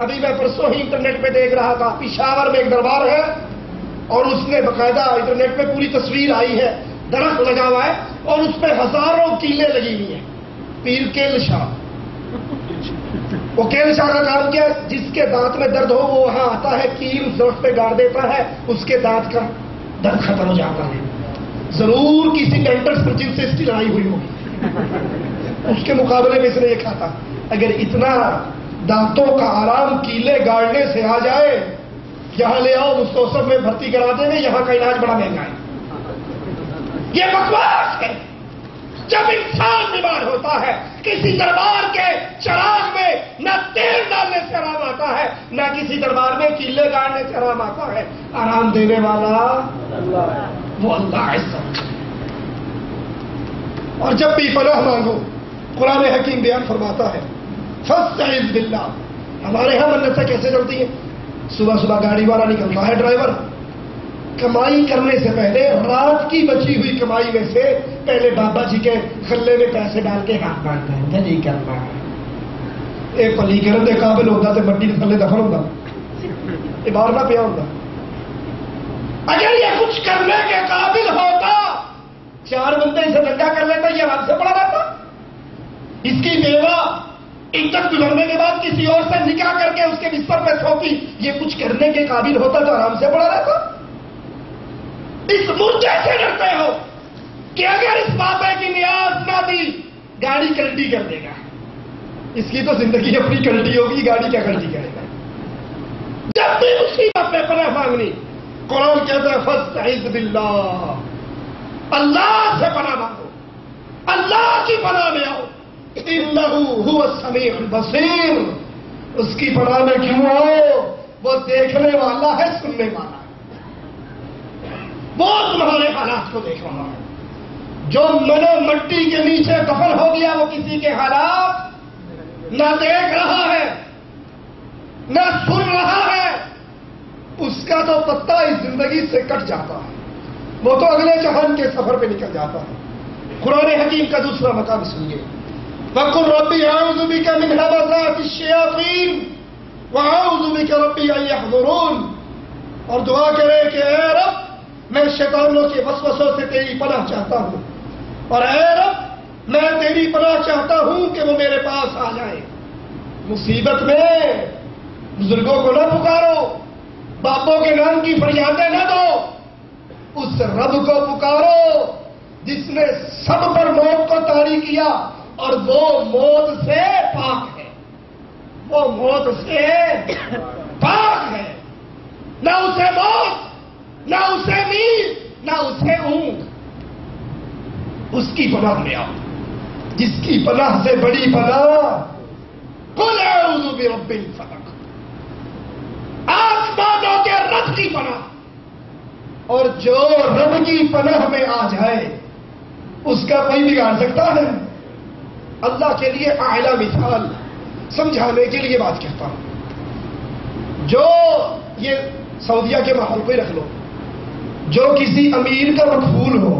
ابھی میں پرسوں ہی انٹرنیٹ پہ دیکھ رہا تھا، پشاور میں ایک دربار ہے اور اس نے باقاعدہ انٹرنیٹ پہ پوری تصویر آئی ہے، درخت لگا ہوا ہے اور اس پہ ہزاروں کیلیں لگی ہوئی ہیں. پیر کیل شاہ، وہ کیل شاہ کا کام کیا؟ جس کے دانت میں درد ہو وہ وہاں آتا ہے، کیل اس درخت پہ گاڑ دیتا ہے، اس کے دانت کا درد ختم ہو جاتا ہے. ضرور کسی ڈینٹل سرجن سے اس کی لڑائی ہوئی ہوگی، اس کے مقابلے میں اس نے یہ کہا تھا اگر اتنا دانتوں کا آرام کیلے گاڑنے سے آ جائے، یہاں لے آؤ مستوصف میں بھرتی کرا دیں گے، یہاں کا علاج بڑا مہنگا ہے. یہ بکواس ہے. جب انسان بیمار ہوتا ہے کسی دربار کے چراغ میں نہ تیل ڈالنے سے آرام آتا ہے، نہ کسی دربار میں کیلے گاڑنے سے آرام آتا ہے. آرام دینے والا وہ اللہ ہے. اور جب بھی پناہ مانگو، قرآن حکیم بیان فرماتا ہے فاستعذ باللہ. ہمارے یہاں منتیں کیسے چلتی ہیں؟ صبح صبح گاڑی والا نکلتا ہے، ڈرائیور کمائی کرنے سے پہلے رات کی بچی ہوئی کمائی میں سے پہلے بابا جی کے خلے میں پیسے ڈال کے ہاتھ مارتا ہے، نہیں کرنا ہے. یہ پلی کرن دے قابل ہوتا تو بڑی تھلے دفن ہوتا، یہ باہر نہ پیا ہوتا. اگر یہ کچھ کرنے کے قابل ہوتا، 4 بندے اسے دنگا کر لیتا، یہ آرام سے پڑا رہتا. اس کی بیوہ عدت گزرنے کے بعد کسی اور سے نکاح کر کے اس کے بستر پہ سوتی، یہ کچھ کرنے کے قابل ہوتا تو آرام سے پڑا رہتا. اس مردے سے ڈرتے ہو کہ اگر اس بابے کی نیاز نہ دی گاڑی کلٹی کر دے گا. اس کی تو زندگی اپنی کلٹی ہوگی، گاڑی کیا کلٹی کرے گا. جب بھی مصیبت میں پناہ مانگنی، قرآن کہتا ہے فاستعذ باللہ، اللہ سے پناہ مانگو، اللہ کی پناہ میں آؤ. انہ هو السمیع البصیر. اس کی پناہ میں کیوں آؤ؟ وہ دیکھنے والا ہے، سننے والا ہے، وہ تمہارے حالات کو دیکھ رہا ہے. جو منو مٹی کے نیچے دفن ہو گیا وہ کسی کے حالات نہ دیکھ رہا ہے نہ سن رہا ہے، اس کا تو پتہ اس زندگی سے کٹ جاتا ہے، وہ تو اگلے جہان کے سفر پہ نکل جاتا ہے. قرآن حکیم کا دوسرا مقام سنیے، وَقُلْ رَبِّ أَعُوذُ بِكَ مِنْ هَمَزَاتِ الشَّيَاطِينِ وَأَعُوذُ بِكَ رَبِّ أَن يَحْضُرُونِ. اور دعا کرے کہ اے رب میں شیطانوں کے وسوسوں سے تیری پناہ چاہتا ہوں، اور اے رب میں تیری پناہ چاہتا ہوں کہ وہ میرے پاس آ جائے. مصیبت میں بزرگوں کو نہ پکارو، باپوں کے نام کی فریادیں نہ دو، اس رب کو پکارو جس نے سب پر موت کو طاری کیا اور وہ موت سے پاک ہے. وہ موت سے پاک ہے، نہ اسے موت، نہ اسے نیند، نہ اسے اونگ. اس کی پناہ میں آؤ جس کی پناہ سے بڑی پناہ قل اعوذ برب الفلق، آسمانوں کے رب کی پناہ. اور جو رب کی پناہ میں آ جائے اس کا کوئی بگاڑ سکتا ہے؟ اللہ کے لیے اعلیٰ مثال سمجھانے کے لیے بات کہتا ہوں. جو یہ سعودیہ کے ماحول پہ رکھ لو، جو کسی امیر کا مقبول ہو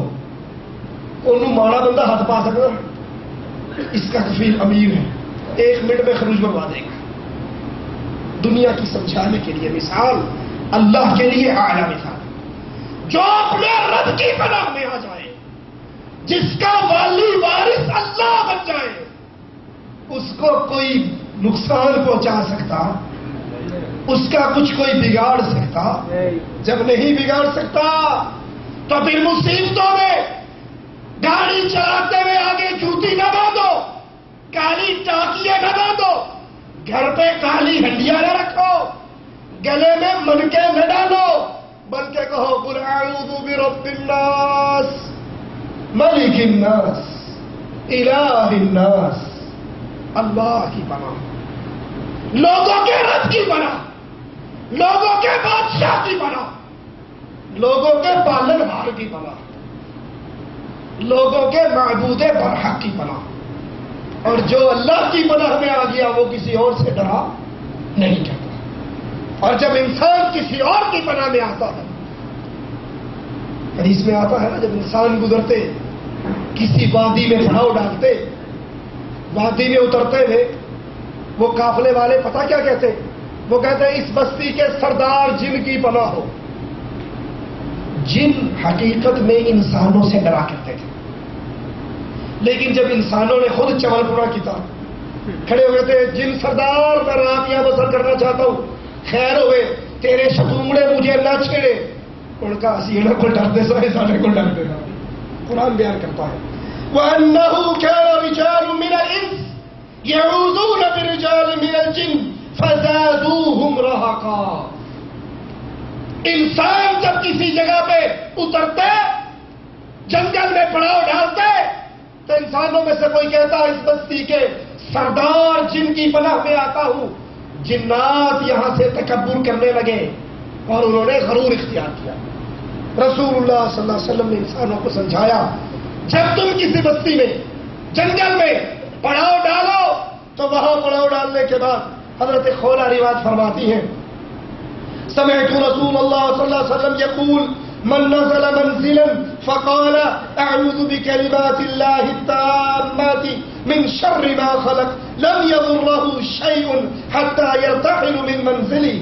انہوں ماڑا بندہ ہاتھ پا سکتا، اس کا کفیل امیر ہے، 1 منٹ میں خروج بنوا دے گا. دنیا کی سمجھانے کے لیے مثال، اللہ کے لیے اعلیٰ مثال. جو اپنے رب کی پناہ میں آ جائے، جس کا والی وارث اللہ بن جائے، اس کو کوئی نقصان پہنچا سکتا، اس کا کچھ کوئی بگاڑ سکتا؟ جب نہیں بگاڑ سکتا تو پھر مصیبتوں میں گاڑی چلاتے ہوئے آگے جوتی نہ باندھو، کالی ٹاکیاں نہ باندھو، گھر پہ کالی ہنڈیاں نہ رکھو، گلے میں منکے نہ ڈالو، بلکہ کہو قل اعوذ برب الناس ملک الناس الہ الناس. اللہ کی پناہ، لوگوں کے رب کی پناہ، لوگوں کے بادشاہ کی پناہ، لوگوں کے پالن ہار کی پناہ، لوگوں کے معبود برحق کی پناہ. اور جو اللہ کی پناہ میں آ گیا وہ کسی اور سے ڈرا نہیں کرتا. اور جب انسان کسی اور کی پناہ میں آتا ہے، حدیث میں آتا ہے نا، جب انسان گزرتے کسی وادی میں پڑاؤ ڈالتے، وادی میں اترتے ہوئے وہ قافلے والے پتہ کیا کہتے؟ وہ کہتے ہیں اس بستی کے سردار جن کی پناہ ہو. جن حقیقت میں انسانوں سے ڈرا کرتے تھے، لیکن جب انسانوں نے خود چمن پورا کیا، کھڑے ہوئے تھے، جن سردار میں رات یہاں بسر کرنا چاہتا ہوں، خیر ہوئے تیرے شتومڑے مجھے نہ چھیڑے. ان کا سینہ کو ڈرتے سوئے ساڑھے کو ڈرتے. قرآن بیان کرتا ہے وَأَنَّهُ كَانَ رِجَالٌ مِّنَ الْإِنسِ يَعُوذُونَ بِرِجَالٍ مِّنَ الْجِنِّ فَزَادُوهُمْ رَهَقًا. انسان جب کسی جگہ پہ اترتے، جنگل میں پڑاؤ ڈالتے، تو انسانوں میں سے کوئی کہتا اس بستی کے سردار جن کی پناہ میں آتا ہوں. جنات یہاں سے تکبر کرنے لگے اور انہوں نے غرور اختیار کیا. رسول اللہ صلی اللہ علیہ وسلم نے انسانوں کو سمجھایا جب تم کسی بستی میں جنگل میں پڑاؤ ڈالو تو وہاں پڑاؤ ڈالنے کے بعد حضرت خولا روایت فرماتی ہیں سمعت رسول اللہ صلی اللہ علیہ وسلم یقول من نزل منزلا فقال اعوذ بکلمات اللہ التامات من شر ما خلق لم يضره شيء حتى يرتحل من منزله.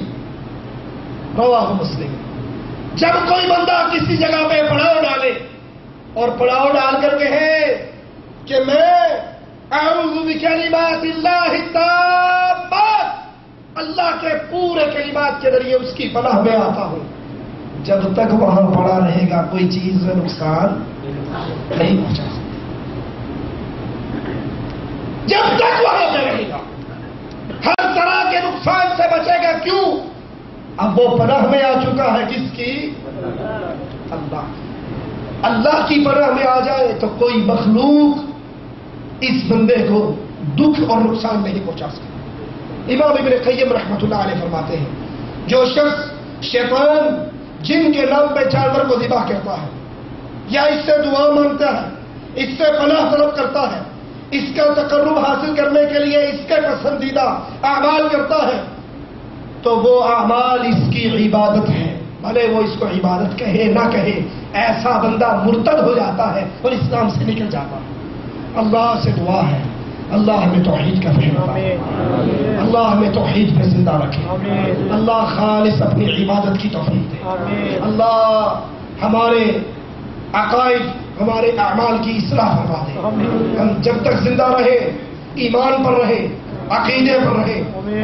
رواہ مسلم. جب کوئی بندہ کسی جگہ پہ پڑاؤ ڈالے اور پڑاؤ ڈال کر کہے کہ میں اعوذ بکلمات اللہ التامات، اللہ کے پورے کلمات کے ذریعے اس کی پناہ میں آتا ہوں، جب تک وہاں پڑا رہے گا کوئی چیز میں نقصان نہیں پہنچا سکتا. جب تک وہاں پہ رہے گا ہر طرح کے نقصان سے بچے گا. کیوں؟ اب وہ پناہ میں آ چکا ہے کس کی؟ اللہ. اللہ کی پناہ میں آ جائے تو کوئی مخلوق اس بندے کو دکھ اور نقصان نہیں پہنچا سکتا. امام ابن قیم رحمۃ اللہ علیہ فرماتے ہیں جو شخص شیطان جن کے نام پہ جانور کو ذبح کرتا ہے یا اس سے دعا مانگتا ہے، اس سے پناہ طلب کرتا ہے، اس کا تقرب حاصل کرنے کے لیے اس کے پسندیدہ اعمال کرتا ہے، تو وہ اعمال اس کی عبادت ہے، بھلے وہ اس کو عبادت کہے نہ کہے. ایسا بندہ مرتد ہو جاتا ہے اور اسلام سے نکل جاتا ہے. اللہ سے دعا ہے اللہ ہمیں توحید کا فہم عطا، اللہ ہمیں توحید پہ زندہ رکھے، اللہ خالص اپنی عبادت کی توفیق دے، اللہ ہمارے عقائد ہمارے اعمال کی اصلاح فرما دے. ہم جب تک زندہ رہے ایمان پر رہے، عقیدے پر رہے،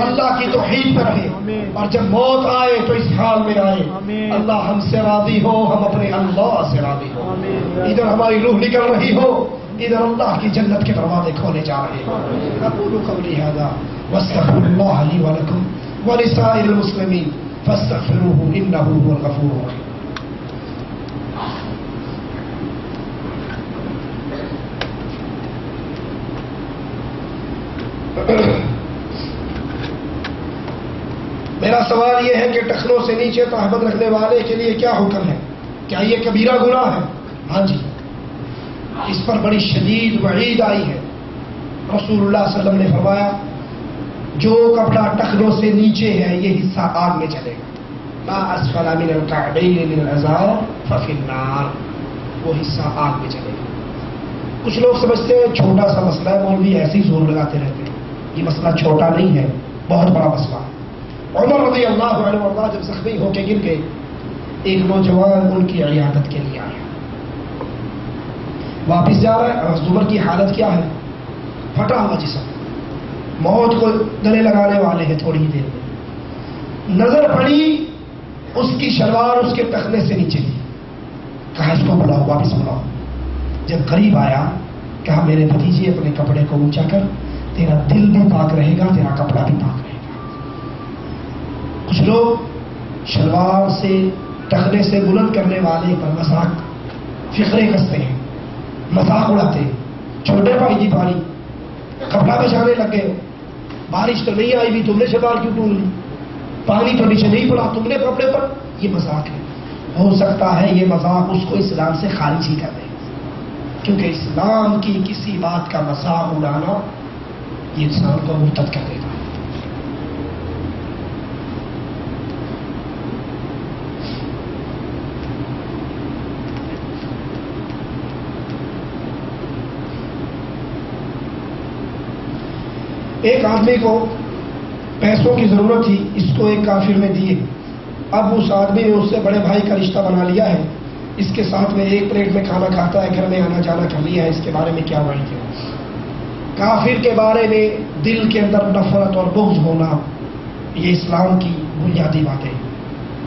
اللہ کی توحید پر رہے، اور جب موت آئے تو اس حال میں آئے اللہ ہم سے راضی ہو، ہم اپنے اللہ سے راضی ہو. ادھر ہماری روح نکل رہی ہو، ادھر اللہ کی جنت کے دروازے کھولے جا رہے ہیں. اقول قولی ھذا واستغفر اللہ لی ولکم ولسائر المسلمین فاستغفروہ انہ هو الغفور الرحیم. میرا سوال یہ ہے کہ ٹخنوں سے نیچے تہمت رکھنے والے کے لیے کیا حکم ہے؟ کیا یہ کبیرہ گناہ ہے؟ ہاں جی، اس پر بڑی شدید وعید آئی ہے. رسول اللہ صلی اللہ علیہ وسلم نے فرمایا جو کپڑا ٹخنوں سے نیچے ہے یہ حصہ آگ میں چلے گا. ما اسفل من الكعبین من الازار ففی النار، وہ حصہ آگ میں چلے گا. کچھ لوگ سمجھتے ہیں چھوٹا سا مسئلہ ہے، مولوی ایسے ہی زور لگاتے رہتے ہیں. یہ مسئلہ چھوٹا نہیں ہے، بہت بڑا مسئلہ. عمر رضی اللہ عنہ وارضاہ جب زخمی ہو کے گر گئے، ایک نوجوان ان کی عیادت کے لیے آیا. واپس جا رہا ہے، عمر کی حالت کیا ہے؟ پھٹا ہوا جسم، موت کو گلے لگانے والے ہیں. تھوڑی دیر میں نظر پڑی اس کی شلوار اس کے ٹخنے سے نیچے تھی. کہا اس کو بلاؤ، واپس بلاؤ. جب قریب آیا کہا میرے بھتیجے اپنے کپڑے کو اونچا کر، تیرا دل بھی پاک رہے گا، تیرا کپڑا بھی پاک رہے گا. کچھ لوگ شلوار سے ٹخنے سے بلند کرنے والے پر مذاق فقرے کستے ہیں، مذاق اڑاتے ہیں. چھوٹے بھائی جی پانی کپڑا بچانے لگ گئے، بارش تو نہیں آئی بھی تم نے شلوار کیوں ڈھونڈ لی؟ پانی تو نیچے نہیں پڑا تم نے کپڑے پر. یہ مذاق ہے. ہو سکتا ہے یہ مذاق اس کو اسلام سے خارج ہی کر دے، کیونکہ اسلام کی کسی بات کا مذاق اڑانا یہ انسان کو مرتد کر دے گا. ایک آدمی کو پیسوں کی ضرورت تھی، اس کو ایک کافر نے دیے. اب اس آدمی نے اس سے بڑے بھائی کا رشتہ بنا لیا ہے، اس کے ساتھ میں ایک پلیٹ میں کھانا کھاتا ہے، گھر میں آنا جانا کر لیا ہے. اس کے بارے میں کیا وعید ہے؟ کافر کے بارے میں دل کے اندر نفرت اور بغض ہونا، یہ اسلام کی بنیادی باتیں ہیں.